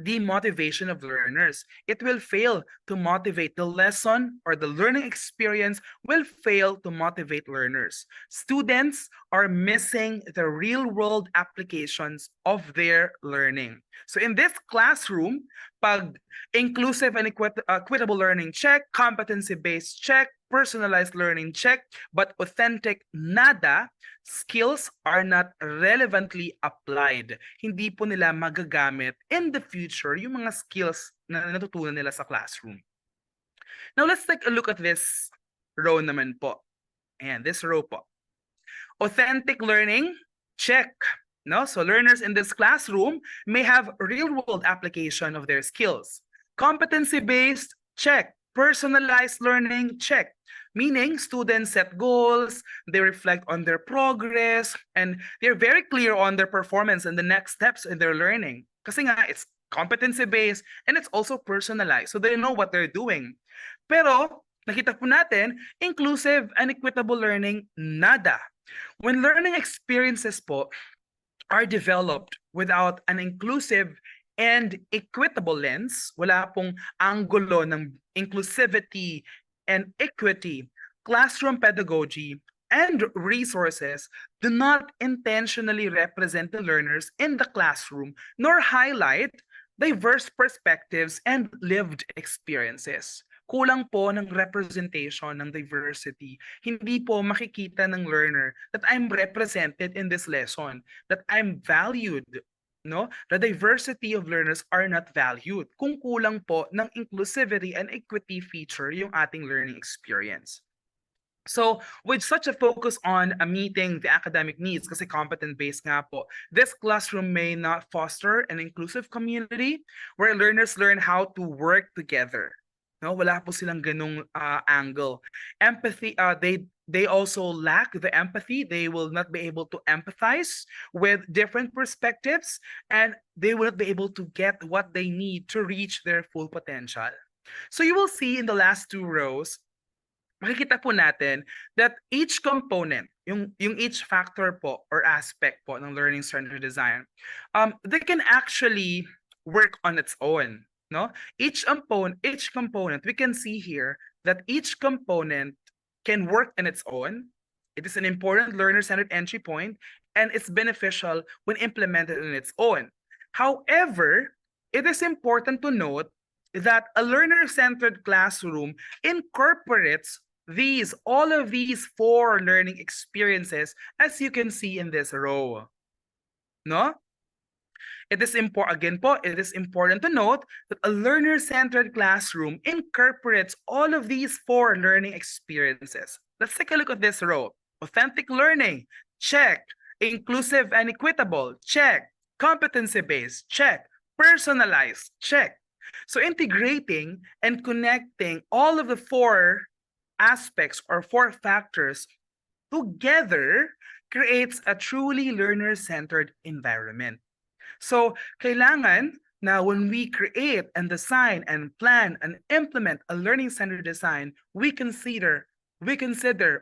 demotivation of learners. It will fail to motivate the lesson, or the learning experience will fail to motivate learners. Students are missing the real-world applications of their learning. So in this classroom, pag inclusive and equitable learning, check. Competency-based, check. Personalized learning, check. But authentic, nada. Skills are not relevantly applied. Hindi po nila magagamit in the future yung mga skills na natutunan nila sa classroom. Now, let's take a look at this row naman po. Ayan, this row po. Authentic learning, check. No? So learners in this classroom may have real-world application of their skills. Competency-based, check. Personalized learning, check. Meaning, students set goals, they reflect on their progress, and they're very clear on their performance and the next steps in their learning. Kasi nga, it's competency-based and it's also personalized. So they know what they're doing. Pero, nakita po natin, inclusive and equitable learning, nada. When learning experiences po are developed without an inclusive and equitable lens, wala pong anggulo ng inclusivity and equity, classroom pedagogy, and resources do not intentionally represent the learners in the classroom nor highlight diverse perspectives and lived experiences. Kulang po ng representation ng diversity. Hindi po makikita ng learner that I'm represented in this lesson, that I'm valued. No? The diversity of learners are not valued kung kulang po ng inclusivity and equity feature yung ating learning experience. So, with such a focus on meeting the academic needs, kasi competent-based nga po, this classroom may not foster an inclusive community where learners learn how to work together. No, wala po silang ganung angle. Empathy, they also lack the empathy. They will not be able to empathize with different perspectives, and they will not be able to get what they need to reach their full potential. So you will see in the last two rows, makikita po natin that each component, yung each factor po or aspect po ng learning centered design, they can actually work on its own. No? Each component, we can see here that each component can work on its own. It is an important learner-centered entry point, and it's beneficial when implemented on its own. However, it is important to note that a learner-centered classroom incorporates all of these four learning experiences, as you can see in this row. No? It is important to note that a learner-centered classroom incorporates all of these four learning experiences. Let's take a look at this row. Authentic learning, check. Inclusive and equitable, check. Competency-based, check. Personalized, check. So integrating and connecting all of the four aspects or four factors together creates a truly learner-centered environment. So kailangan na when we create and design and plan and implement a learning-centered design, we consider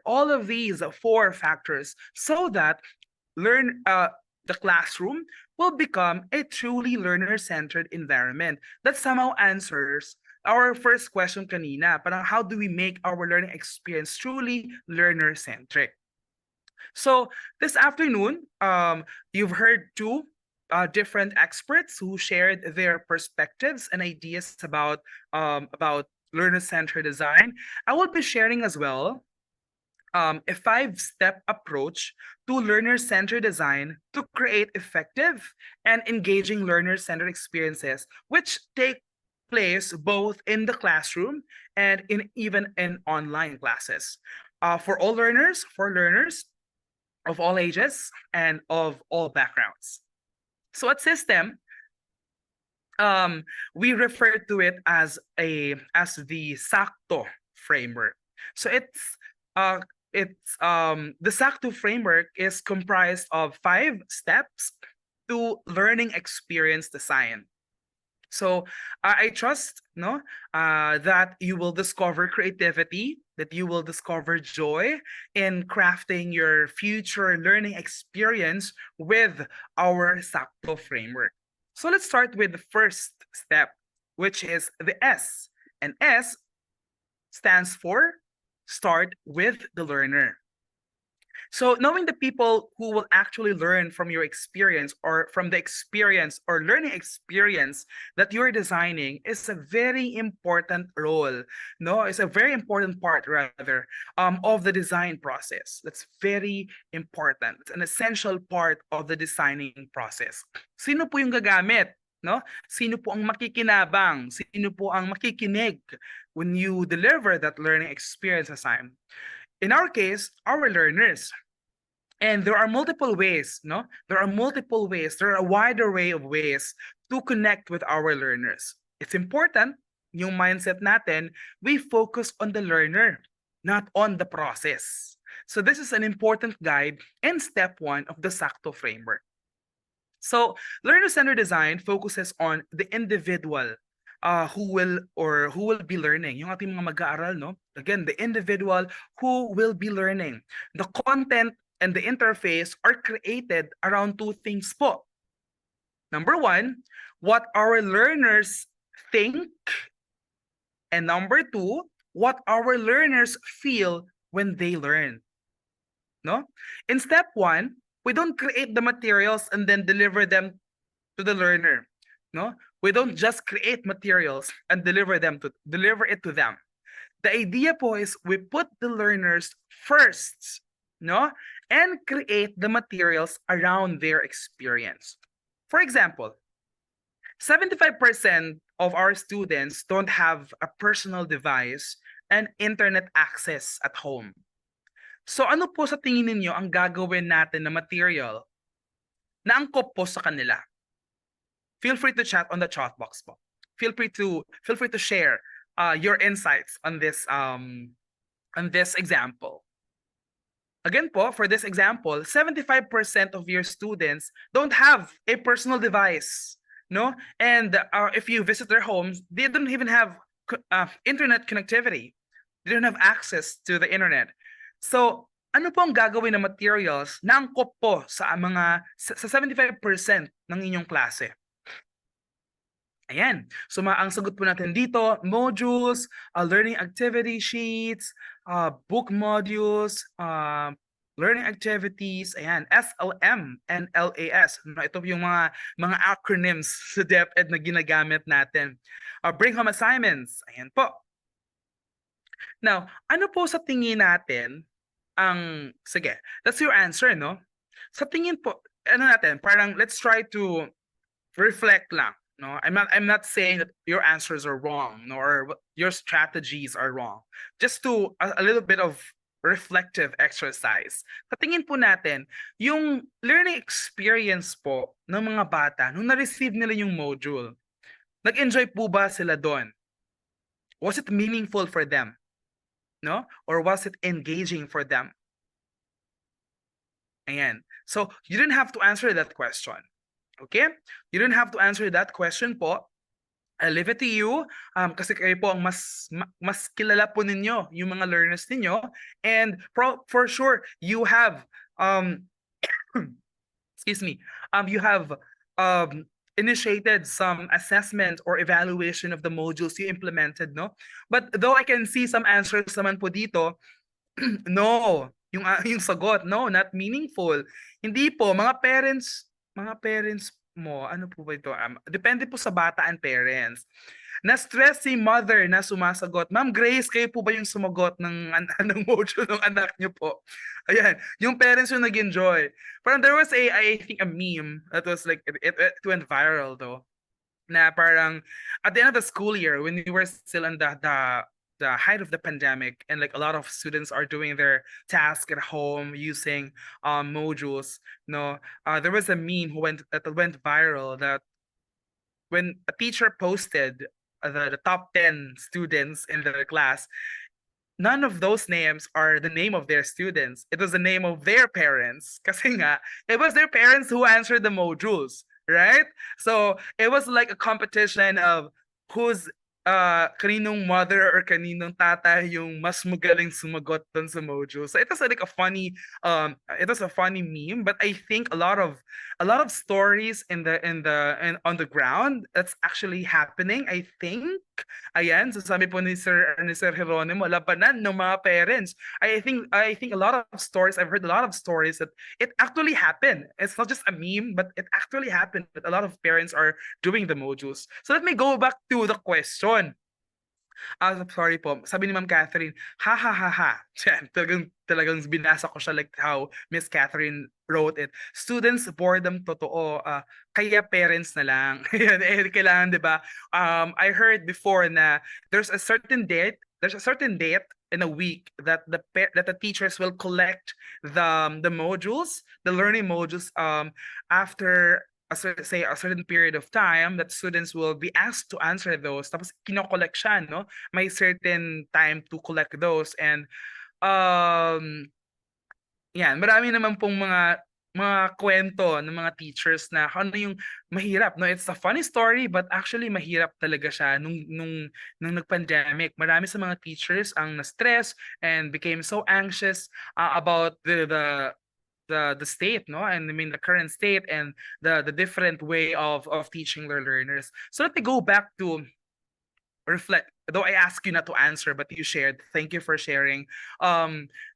all of these four factors so that the classroom will become a truly learner-centered environment. That somehow answers our first question kanina, parang how do we make our learning experience truly learner-centric? So this afternoon, you've heard two different experts who shared their perspectives and ideas about learner-centered design. I will be sharing as well a 5-step approach to learner-centered design to create effective and engaging learner-centered experiences, which take place both in the classroom and even in online classes. For learners of all ages and of all backgrounds. So at System, we refer to it as the SACTO framework. So the SACTO framework is comprised of 5 steps to learning experience design. So I trust that you will discover creativity, that you will discover joy in crafting your future learning experience with our SACTO framework. So let's start with the first step, which is the S. And S stands for start with the learner. So knowing the people who will actually learn from your experience or from the experience or learning experience that you're designing is a very important role. No, it's a very important part rather of the design process. That's very important. It's an essential part of the designing process. Sino po yung gagamit? No? Sino po ang makikinabang? Sino po ang makikinig when you deliver that learning experience design? In our case, our learners. And there are multiple ways, no? There are a wide array of ways to connect with our learners. It's important, yung mindset natin, we focus on the learner, not on the process. So this is an important guide and step 1 of the SACTO framework. So learner-centered design focuses on the individual who will be learning. Yung ating mga mag-aaral, no? Again, the individual who will be learning. The content and the interface are created around 2 things po. Number 1, what our learners think. And number 2, what our learners feel when they learn. No? In step 1, we don't create the materials and then deliver them to the learner. No? We don't just create materials and deliver it to them. The idea po is we put the learners first, no? And create the materials around their experience. For example, 75% of our students don't have a personal device and internet access at home. So ano po sa tingin ninyo ang gagawin natin na material na angkop po sa kanila? Feel free to chat on the chat box po. Feel free to share your insights on this example. Again po, for this example, 75% of your students don't have a personal device, no? And if you visit their homes, they don't even have internet connectivity. They don't have access to the internet. So, ano po ang gagawin na materials na angkop po sa 75% ng inyong klase? Ayan. So ang sagot po natin dito, modules, learning activity sheets, book modules, learning activities, ayan, SLM and LAS. No, ito yung mga acronyms sa DepEd na ginagamit natin. Bring home assignments. Ayan po. Now, ano po sa tingin natin sige, that's your answer, no? Sa tingin po, ano natin, parang let's try to reflect lang, no? I'm not saying that your answers are wrong, nor your strategies are wrong. Just to a little bit of reflective exercise. Sa tingin po natin, yung learning experience po ng mga bata nung na-receive nila yung module, nag-enjoy po ba sila doon? Was it meaningful for them? No? Or was it engaging for them? Ayan. So, you don't have to answer that question. Okay? You don't have to answer that question po. I leave it to you kasi kayo po ang mas kilala po ninyo yung mga learners ninyo, and for sure you have excuse me, you have initiated some assessment or evaluation of the modules you implemented, no? But though I can see some answers naman po dito, no, yung sagot, no, not meaningful. Hindi po, mga parents mo, ano po ba ito? Depende po sa bata and parents. Na-stress si mother na sumasagot. Ma'am Grace, kayo po ba yung sumagot ng module ng anak niyo po? Ayan, yung parents yung nag-enjoy. Parang there was I think a meme that was like, it went viral though, na parang at the end of the school year, when we were still in the height of the pandemic, and like a lot of students are doing their task at home using modules, no, there was a meme that went viral, that when a teacher posted the top 10 students in their class, none of those names are the name of their students. It was the name of their parents. Kasi nga, it was their parents who answered the modules, right? So it was like a competition of who's kaninong mother or kaninong tata yung mas magaling sumagot dun sa module. So it was like a funny meme, but I think a lot of stories on the ground that's actually happening, I think. Ayan, so sabi po ni Sir Jeronimo, labanan ng mga parents. I think I've heard a lot of stories that it actually happened. It's not just a meme, but it actually happened that a lot of parents are doing the modules. So let me go back to the question. Sorry po. Sabi ni Ma'am Catherine, ha ha ha ha. Yan, talagang binasa ko siya like how Miss Catherine wrote it. Students boredom totoo. Kaya parents na lang. Yan, kailangan, 'di ba? I heard before na there's a certain date in a week that the teachers will collect the modules, the learning modules after a certain period of time that students will be asked to answer those. Tapos kino-collect siya, no? May certain time to collect those, and yan, marami naman pong mga kwento ng mga teachers na ano yung mahirap, no? It's a funny story, but actually mahirap talaga siya nung nag-pandemic. Marami sa mga teachers ang na-stress and became so anxious about the state, no, and I mean the current state and the different way of teaching their learners. So let me go back to reflect, though I ask you not to answer, but you shared. Thank you for sharing.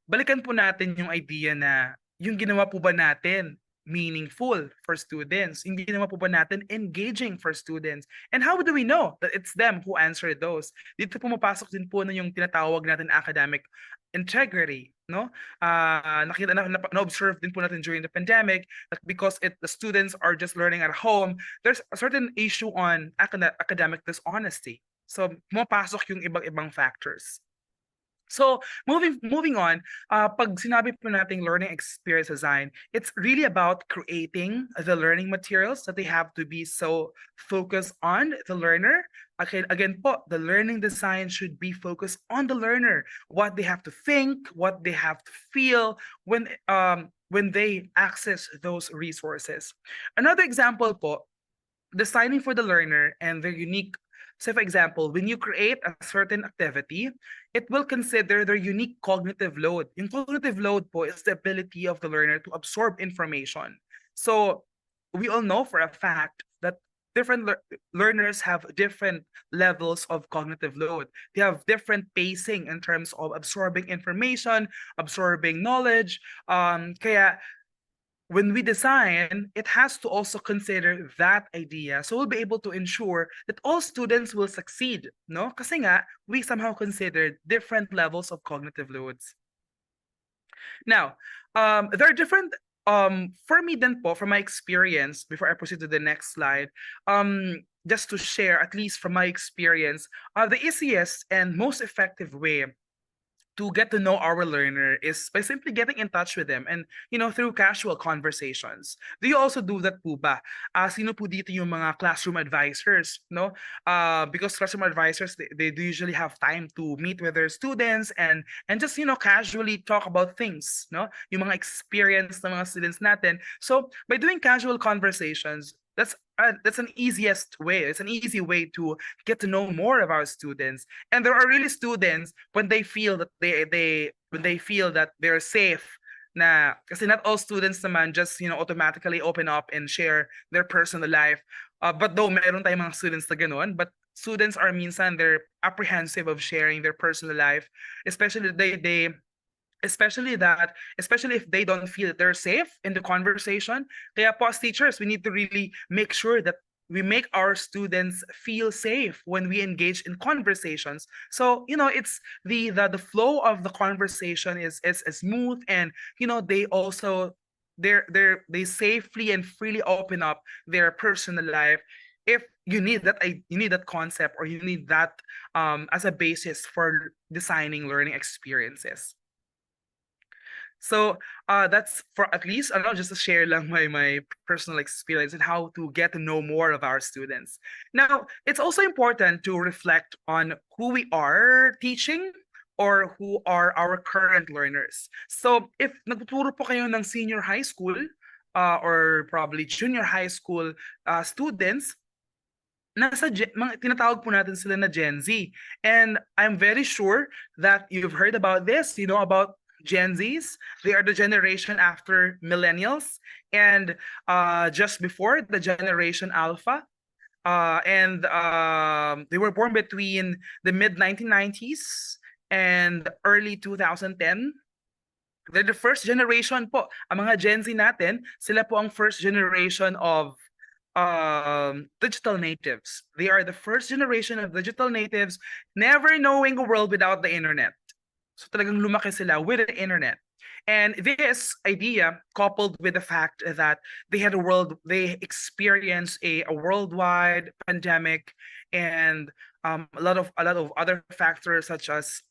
Balikan po natin yung idea na yung ginawa po ba natin meaningful for students? Yung ginawa po ba natin engaging for students? And how do we know that it's them who answered those? Dito pumapasok din po na yung tinatawag natin academic integrity, no? Na-observe din po natin during the pandemic that because the students are just learning at home, there's a certain issue on academic dishonesty. So, pumapasok yung ibang factors. So, moving on, pag sinabi po nating learning experience design, it's really about creating the learning materials that they have to be so focused on the learner. Again po, the learning design should be focused on the learner, what they have to think, what they have to feel when they access those resources. Another example po, designing for the learner and their unique. So for example, when you create a certain activity, it will consider their unique cognitive load. Yung cognitive load po is the ability of the learner to absorb information. So we all know for a fact that learners have different levels of cognitive load. They have different pacing in terms of absorbing information, absorbing knowledge. Kaya when we design, it has to also consider that idea. So we'll be able to ensure that all students will succeed, no? Kasi nga, we somehow considered different levels of cognitive loads. Now, there are different, for me then po, from my experience, before I proceed to the next slide, just to share, at least from my experience, the easiest and most effective way to get to know our learner is by simply getting in touch with them and, through casual conversations. Do you also do that po ba? Sino po dito yung mga classroom advisors, no? Because classroom advisors, they do usually have time to meet with their students and just, casually talk about things, no? Yung mga experience ng mga students natin. So, by doing casual conversations, that's an easiest way. It's an easy way to get to know more of our students. And there are really students when they feel that they feel that they're safe na kasi not all students naman just automatically open up and share their personal life. But though meron tayong mga students na ganoon, but students are minsan they're apprehensive of sharing their personal life, especially especially if they don't feel that they're safe in the conversation. Kaya po as teachers, we need to really make sure that we make our students feel safe when we engage in conversations. So, it's the flow of the conversation is smooth, and they also they safely and freely open up their personal life. If you need that concept, or you need that as a basis for designing learning experiences. So that's for at least, I don't know, just to share lang my personal experience and how to get to know more of our students. Now, it's also important to reflect on who we are teaching or who are our current learners. So if nagtuturo po kayo ng senior high school or probably junior high school students, tinatawag po natin sila na Gen Z. And I'm very sure that you've heard about this, about Gen Zs. They are the generation after millennials and just before the generation Alpha. And they were born between the mid 1990s and early 2010. They're the first generation po. Ang mga Gen Z natin, sila po ang first generation of digital natives. They are the first generation of digital natives, never knowing a world without the internet. So talagang lumaki sila with the internet. And this idea, coupled with the fact that they experienced a worldwide pandemic and a lot of other factors such as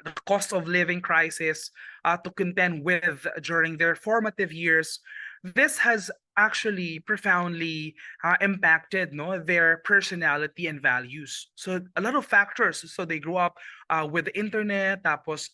the cost of living crisis to contend with during their formative years. This has actually profoundly impacted their personality and values. So a lot of factors. So they grew up with the internet, tapos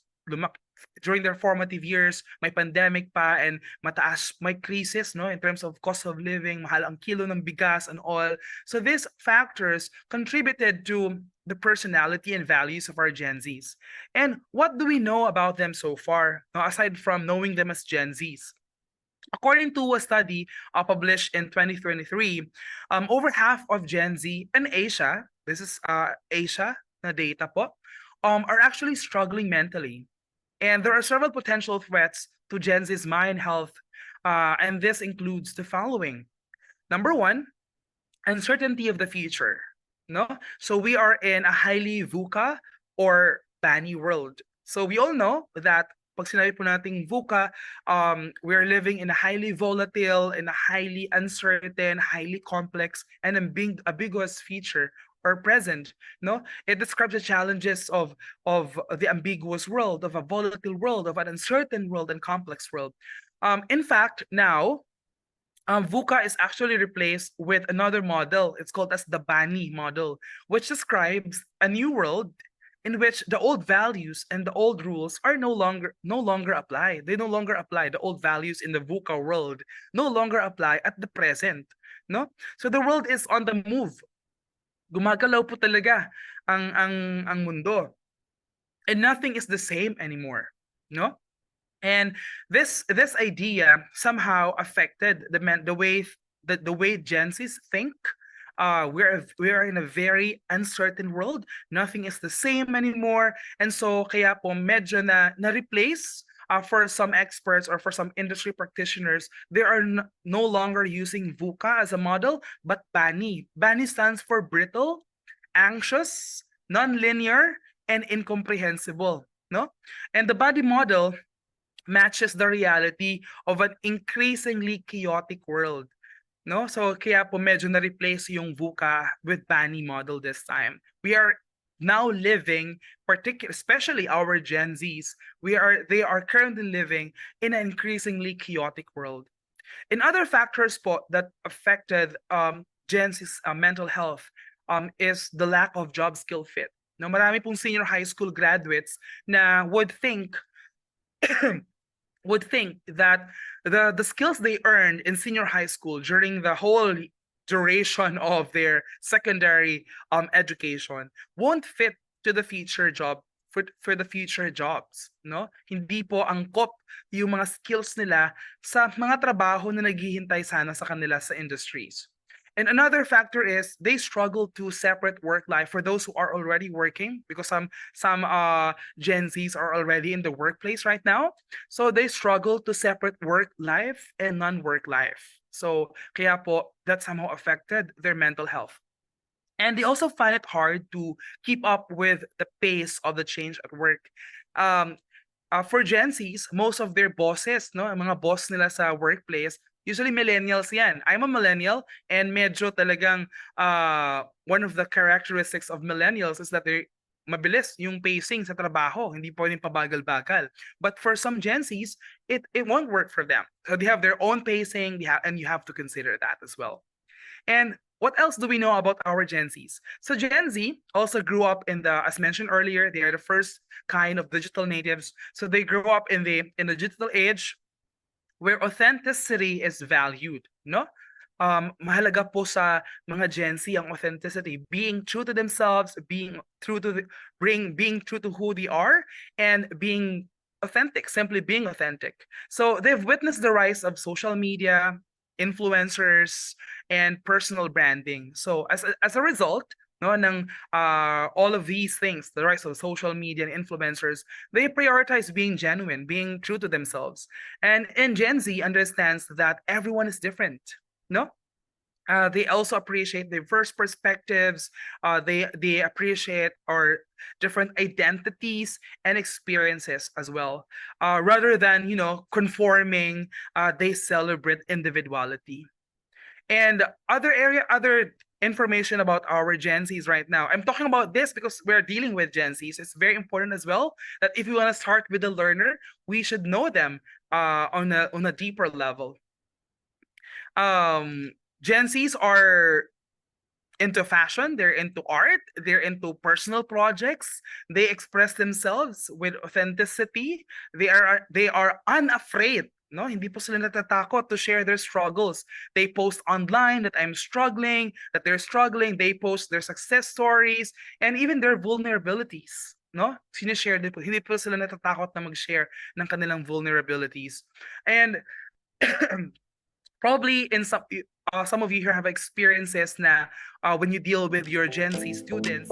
during their formative years, may pandemic pa and mataas, may crisis in terms of cost of living, mahal ang kilo ng bigas and all. So these factors contributed to the personality and values of our Gen Zs. And what do we know about them so far, aside from knowing them as Gen Zs? According to a study published in 2023, over half of Gen Z in Asia, this is Asia na data po, are actually struggling mentally. And there are several potential threats to Gen Z's mind health, and this includes the following. Number one, uncertainty of the future. No? So we are in a highly VUCA or BANI world. So we all know that pag sinabi po nating VUCA, we're living in a highly volatile, in a highly uncertain, highly complex, and ambiguous future or present. No, it describes the challenges of the ambiguous world, of a volatile world, of an uncertain world and complex world. In fact, now VUCA is actually replaced with another model. It's called as the BANI model, which describes a new world in which the old values and the old rules are no longer apply. They no longer apply. The old values in the VUCA world no longer apply at the present. No? So the world is on the move. Gumagalaw po talaga ang mundo. And nothing is the same anymore. No? And this idea somehow affected the way Gen Zs think, we're in a very uncertain world. Nothing is the same anymore. And so kaya po medyo na replace for some experts or for some industry practitioners, they are no longer using VUCA as a model, but BANI. BANI stands for brittle, anxious, non-linear, and incomprehensible. No? And the body model matches the reality of an increasingly chaotic world. No? So kaya po medyo na-replace yung VUCA with BANI model this time. We are now living, especially our Gen Zs, they are currently living in an increasingly chaotic world. In other factors po that affected Gen Z's mental health is the lack of job skill fit. No, marami pong senior high school graduates na would think that the skills they earned in senior high school during the whole duration of their secondary education won't fit to the future job for the future jobs, no? Hindi po angkop yung mga skills nila sa mga trabaho na naghihintay sana sa kanila sa industries. And another factor is they struggle to separate work life for those who are already working, because some Gen Zs are already in the workplace right now. So they struggle to separate work life and non-work life. So kaya po that somehow affected their mental health. And they also find it hard to keep up with the pace of the change at work. For Gen Zs, most of their bosses, no, ang mga boss nila sa workplace, usually millennials yan. I'm a millennial, and medyo talagang one of the characteristics of millennials is that they mabilis yung pacing sa trabaho, hindi pwedeng pabagal-bagal. But for some Gen Zs, it won't work for them. So they have their own pacing, and you have to consider that as well. And what else do we know about our Gen Zs? So Gen Z also grew up as mentioned earlier, they are the first kind of digital natives. So they grew up in the digital age where authenticity is valued, no? Mahalaga po sa mga Gen Z ang authenticity, being true to themselves, being true to who they are, and being authentic, simply being authentic. So they've witnessed the rise of social media, influencers, and personal branding. So as a result, no, ng all of these things, the rise of social media and influencers, they prioritize being genuine, being true to themselves. And Gen Z understands that everyone is different, no? They also appreciate diverse perspectives. They appreciate our different identities and experiences as well. Rather than conforming, they celebrate individuality. And other information about our Gen Zs right now. I'm talking about this because we're dealing with Gen Zs. It's very important as well that if we want to start with the learner, we should know them on a deeper level. Gen Zs are into fashion, they're into art, they're into personal projects, they express themselves with authenticity, they are unafraid, no, hindi po sila natatakot to share their struggles. They post online that I'm struggling, that they're struggling, they post their success stories and even their vulnerabilities, no? Sinishare din po, hindi po sila natatakot na mag-share ng kanilang vulnerabilities. And probably in some of you here have experiences na when you deal with your Gen Z students,